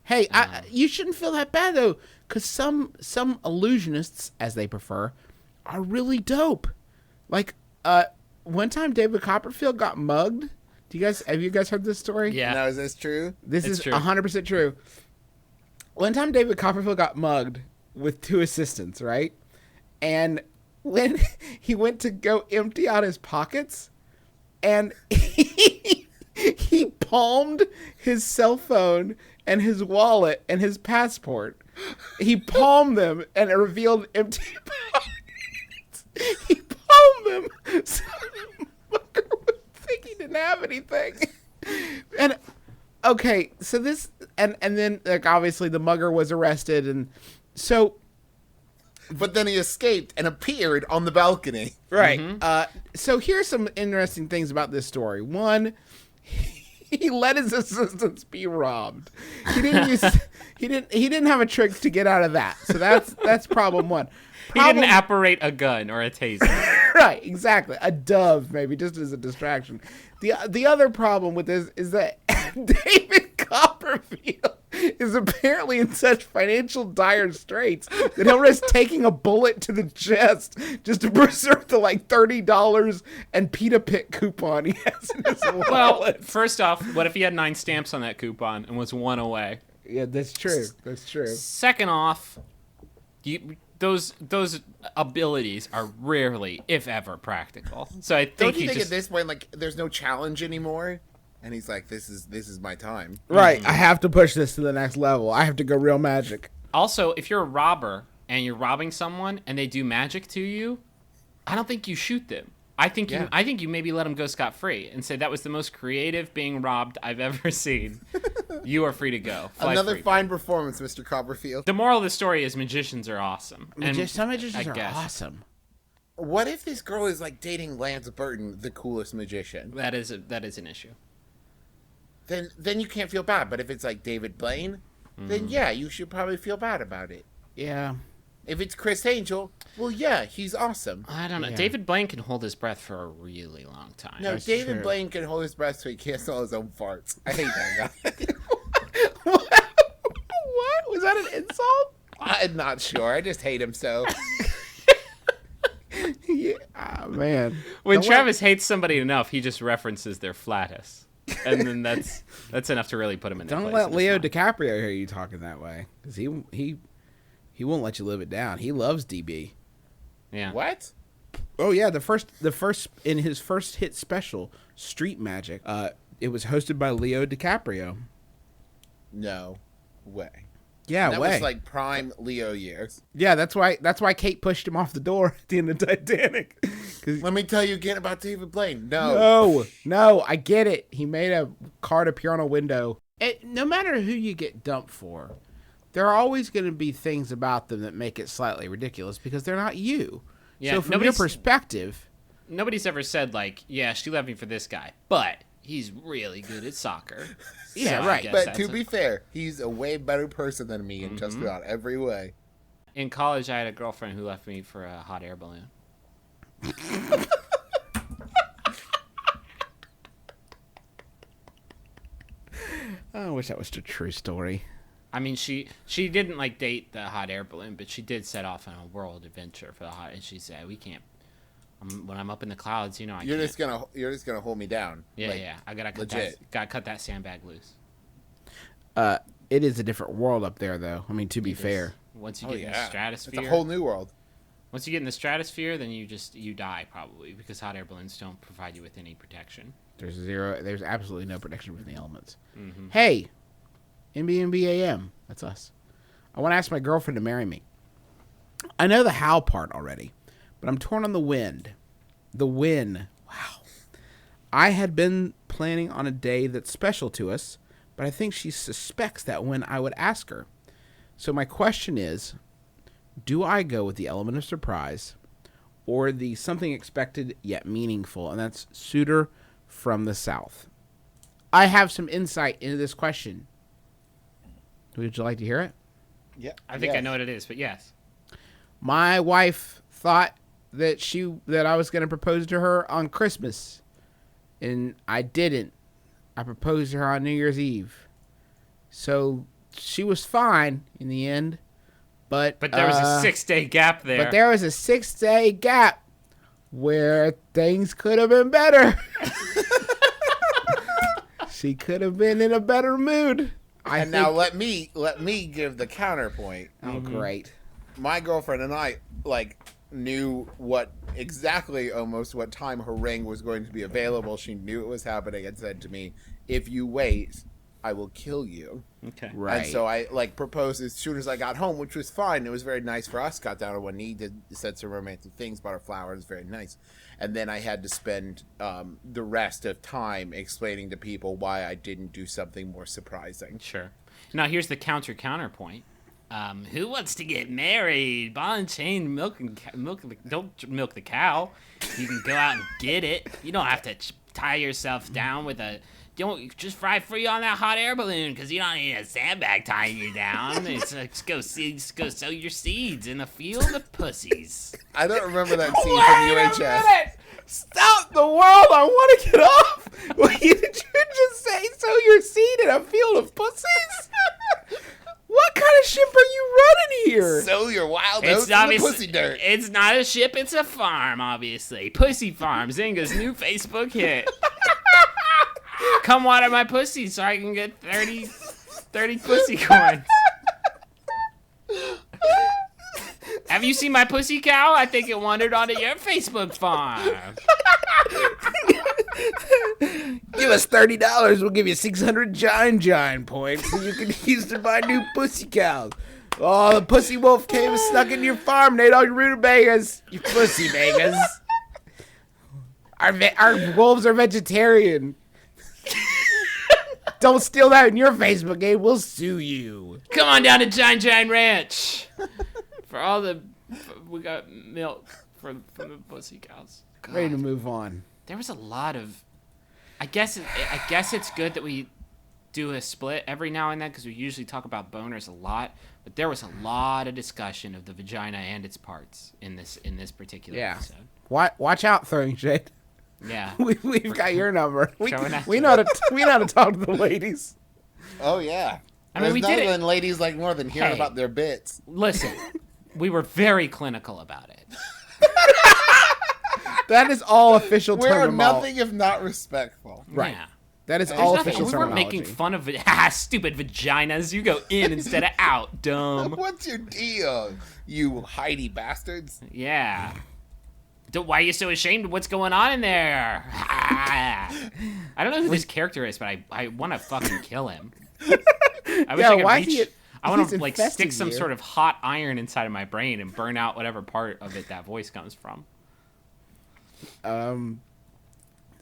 Hey, you shouldn't feel that bad though, because some illusionists, as they prefer, are really dope. Like, one time David Copperfield got mugged. Have you guys heard this story? Yeah. Now, is this true? This It's is true. 100% true. One time David Copperfield got mugged with 2 assistants, right? And when he went to go empty out his pockets, and he palmed his cell phone and his wallet and his passport. He palmed them, and it revealed empty pockets. He palmed them so the mugger would think he didn't have anything. And okay, so this and then like obviously the mugger was arrested, and so But then he escaped and appeared on the balcony. right. So here's some interesting things about this story. One, he let his assistants be robbed. He didn't have a trick to get out of that. So that's problem one. He didn't apparate a gun or a taser. Right, exactly. A dove, maybe, just as a distraction. The other problem with this is that David Copperfield is apparently in such financial dire straits that he'll risk taking a bullet to the chest just to preserve the like $30 and Pita Pit coupon he has in his wallet. Well, first off, what if he had 9 stamps on that coupon and was 1 away? Yeah, that's true. That's true. Second off, those abilities are rarely, if ever, practical. So I think Don't you he think just at this point, like, there's no challenge anymore? And he's like, this is my time. Right, I have to push this to the next level. I have to go real magic. also, if you're a robber and you're robbing someone and they do magic to you, I don't think you shoot them. I think you maybe let them go scot-free and say that was the most creative being robbed I've ever seen. You are free to go. Fly Another free. fine performance, Mr. Copperfield. The moral of the story is magicians are awesome. Some magicians I are guess. awesome. What if this girl is like dating Lance Burton, the coolest magician? That is an issue. Then you can't feel bad. But if it's like David Blaine, then yeah, you should probably feel bad about it. Yeah. If it's Chris Angel, well, yeah, he's awesome. I don't know. Yeah. David Blaine can hold his breath for a really long time. No, That's David true. Blaine can hold his breath so he can't smell his own farts. I hate that guy. What? Was that an insult? I'm not sure. I just hate him so. Yeah. Oh, man. When Don't Travis hates somebody enough, he just references their flatus, and then that's enough to really put him in. Don't their let place in Leo his mind. DiCaprio hear you talking that way, because he won't let you live it down. He loves DB. Yeah. What? Oh yeah, the first in his first hit special, Street Magic. It was hosted by Leo DiCaprio. No way. Yeah, That way. was like prime Leo years. Yeah, that's why Kate pushed him off the door at the end of Titanic. 'Cause- Let me tell you again about David Blaine. No. No, I get it. He made a card appear on a window. No matter who you get dumped for, there are always going to be things about them that make it slightly ridiculous because they're not you. Yeah, So from your nobody's- perspective, Nobody's ever said like, yeah, she left me for this guy, but he's really good at soccer. Yeah, I right. guess But that's to be fair, he's a way better person than me in just Mm-hmm. about every way. in college, I had a girlfriend who left me for a hot air balloon. I wish that was the true story. I mean, she didn't like date the hot air balloon, but she did set off on a world adventure for the hot. And she said, "We can't. When I'm up in the clouds, I You're can't." just gonna hold me down. Yeah, Like, yeah. I gotta legit. cut that sandbag loose. It is a different world up there, though. I mean, to be fair. Once you Oh get in the yeah, stratosphere, it's a whole new world. once you get in the stratosphere, then you die probably because hot air balloons don't provide you with any protection. There's absolutely no protection from the elements. Mm-hmm. Hey, MBMBaM, that's us. I want to ask my girlfriend to marry me. I know the how part already, but I'm torn on the wind. The when. Wow. I had been planning on a day that's special to us, but I think she suspects that when I would ask her. So my question is, do I go with the element of surprise or the something expected yet meaningful? And that's suitor from the South. I have some insight into this question. Would you like to hear it? Yeah, I think I know what it is, but yes. My wife thought that I was going to propose to her on Christmas, and I didn't. I proposed to her on New Year's Eve. So she was fine in the end, but There was a 6-day gap there. But there was a 6-day gap where things could have been better. She could have been in a better mood. And now let me give the counterpoint. Oh, great. My girlfriend and I knew exactly almost what time her ring was going to be available. She knew it was happening and said to me, "If you wait, I will kill you." Okay. Right. And so I proposed as soon as I got home, which was fine. It was very nice for us. Got down on one knee, said some romantic things, bought her flowers, very nice. And then I had to spend the rest of time explaining to people why I didn't do something more surprising. Sure. Now here's the counterpoint. Who wants to get married? Ball and chain, don't milk the cow. You can go out and get it. You don't have to tie yourself down with don't just fry free on that hot air balloon because you don't need a sandbag tying you down. Just go sow your seeds in a field of pussies. I don't remember that scene from UHS. Stop the world! I want to get off! Did you just say sow your seed in a field of pussies? What kind of ship are you running here? Sow your wild oats in the pussy dirt. It's not a ship, it's a farm, obviously. Pussy Farm, Zynga's new Facebook hit. Come water my pussy so I can get 30 pussy coins. Have you seen my pussy cow? I think it wandered onto your Facebook farm. Give us $30, we'll give you 600 Gine points so you can use to buy new pussy cows. Oh, the pussy wolf came and snuck into your farm and ate all your rutabagas. You pussy bagas. Our wolves are vegetarian. Don't steal that in your Facebook game. We'll sue you. Come on down to Gine Ranch. We got milk from the pussy cows. God. Ready to move on. There was a lot of. I guess it's good that we do a split every now and then because we usually talk about boners a lot. But there was a lot of discussion of the vagina and its parts in this particular episode. Watch out, throwing shade. Yeah. We've got your number. We Showing know how to talk to the ladies. Oh yeah. I mean, we There's did it. nothing ladies like more than hearing Hey. about their bits. Listen, we were very clinical about it. That is all official We're terminology. nothing if not respectful. Right. Yeah. That is There's all nothing. official We weren't terminology. making fun of stupid vaginas. You go in instead of out, dumb. What's your deal, you Heidi bastards? Yeah. Why are you so ashamed of what's going on in there? I don't know who this character is, but I want to fucking kill him. I wish I could why reach. is he? I want he's to stick infesting some you. sort of hot iron inside of my brain and burn out whatever part of it that voice comes from.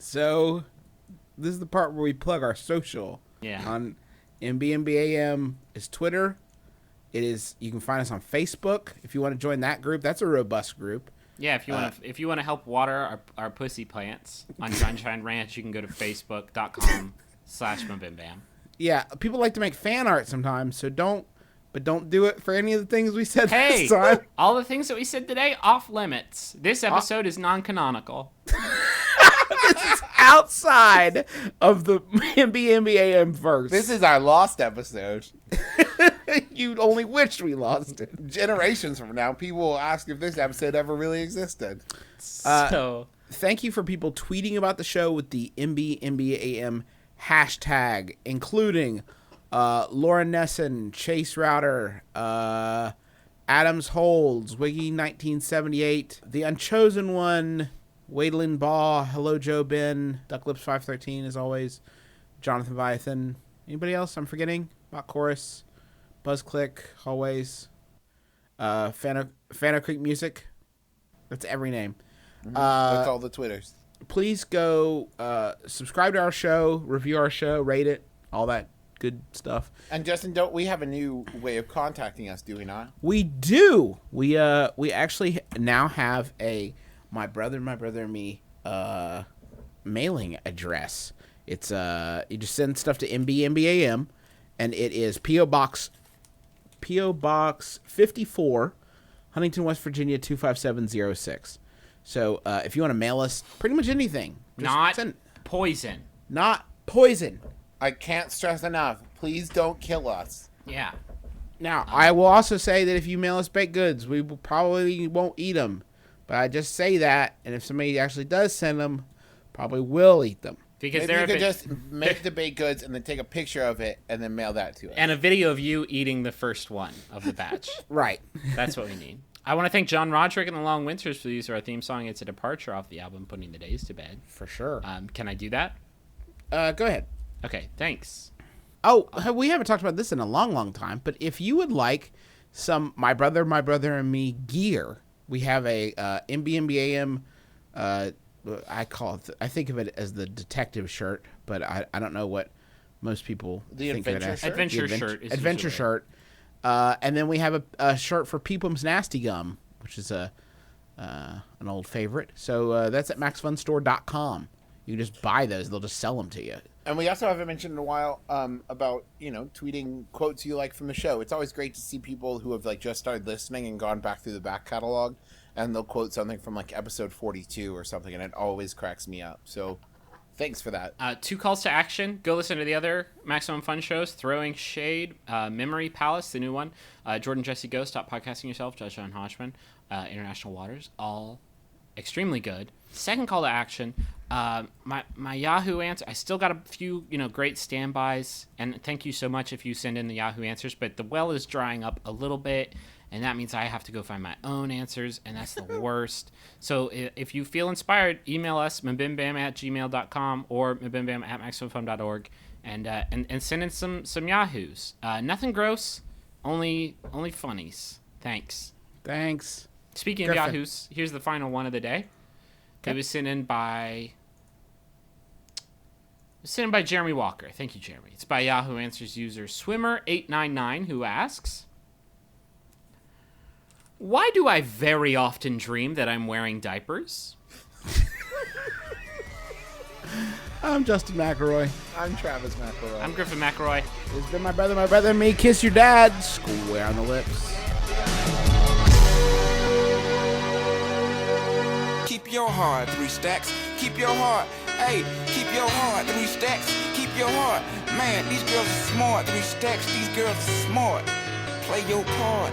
So, this is the part where we plug our social. Yeah. On MBMBaM is Twitter. It is. You can find us on Facebook if you want to join that group. That's a robust group. Yeah, if you want to help water our pussy plants on Sunshine Ranch, you can go to facebook.com/MBMBaM. Yeah, people like to make fan art sometimes, so don't do it for any of the things we said Hey, this time. all the things that we said today, off limits. This episode is non-canonical. Outside of the MBMBaM verse. This is our lost episode. You only wished we lost it. Generations from now, people will ask if this episode ever really existed. So Thank you for people tweeting about the show with the MBMBaM hashtag, including Laura Nesson, Chase Router, Adams Holds, Wiggy 1978, The Unchosen One, Wadelin Baugh, Hello Joe Ben, Ducklips 513 as always, Jonathan Viathan. Anybody else I'm forgetting? Bot Chorus, Buzzclick, Hallways, Fano Creek Music. That's every name. That's all the Twitters. Please go subscribe to our show, review our show, rate it, all that good stuff. And Justin, don't we have a new way of contacting us, do we not? We do. We actually now have a my brother and me mailing address. It's you just send stuff to MBMBaM, and it is P.O. Box 54, Huntington, West Virginia 25706. So if you want to mail us pretty much anything, just poison. not poison. I can't stress enough. Please don't kill us. Yeah. Now, I will also say that if you mail us baked goods, we probably won't eat them. But I just say that, and if somebody actually does send them, probably will eat them. Because Maybe you could just make the baked goods and then take a picture of it and then mail that to us. and a video of you eating the first one of the batch. Right. That's what we need. I want to thank John Roderick and the Long Winters for the use of our theme song. It's a departure off the album Putting the Days to Bed. For sure. Can I do that? Go ahead. Okay, thanks. Oh, we haven't talked about this in a long, long time, but if you would like some My Brother and Me gear, we have a MBMBaM, I think of it as the detective shirt, but I don't know what most people think of it as. Adventure shirt. Is Adventure usually. shirt. And then we have a shirt for Peepum's Nasty Gum, which is an old favorite. So that's at maxfunstore.com. You can just buy those. They'll just sell them to you. And we also haven't mentioned in a while about, tweeting quotes you like from the show. It's always great to see people who have just started listening and gone back through the back catalog, and they'll quote something from episode 42 or something, and it always cracks me up. So thanks for that. 2 calls to action. Go listen to the other Maximum Fun shows. Throwing Shade, Memory Palace, the new one. Jordan Jesse Go, Stop Podcasting Yourself, Judge John Hodgman, International Waters, all extremely good. Second call to action. My Yahoo answer. I still got a few, great standbys, and thank you so much if you send in the Yahoo answers. But the well is drying up a little bit, and that means I have to go find my own answers, and that's the worst. So if you feel inspired, email us mbimbam@gmail.com or mbimbam@maximumfun.org, and send in some Yahoos. Nothing gross, only funnies. Thanks. Speaking Griffin. of Yahoos, here's the final one of the day. Okay. It was sent in by Jeremy Walker. Thank you, Jeremy. It's by Yahoo Answers user Swimmer899, who asks, why do I very often dream that I'm wearing diapers? I'm Justin McElroy. I'm Travis McElroy. I'm Griffin McElroy. It's been my brother and me. Kiss your dad. Square on the lips. Keep your heart, 3 stacks. Keep your heart. Hey, keep your heart, 3 stacks. Keep your heart. Man, these girls are smart. 3 stacks, these girls are smart. Play your part.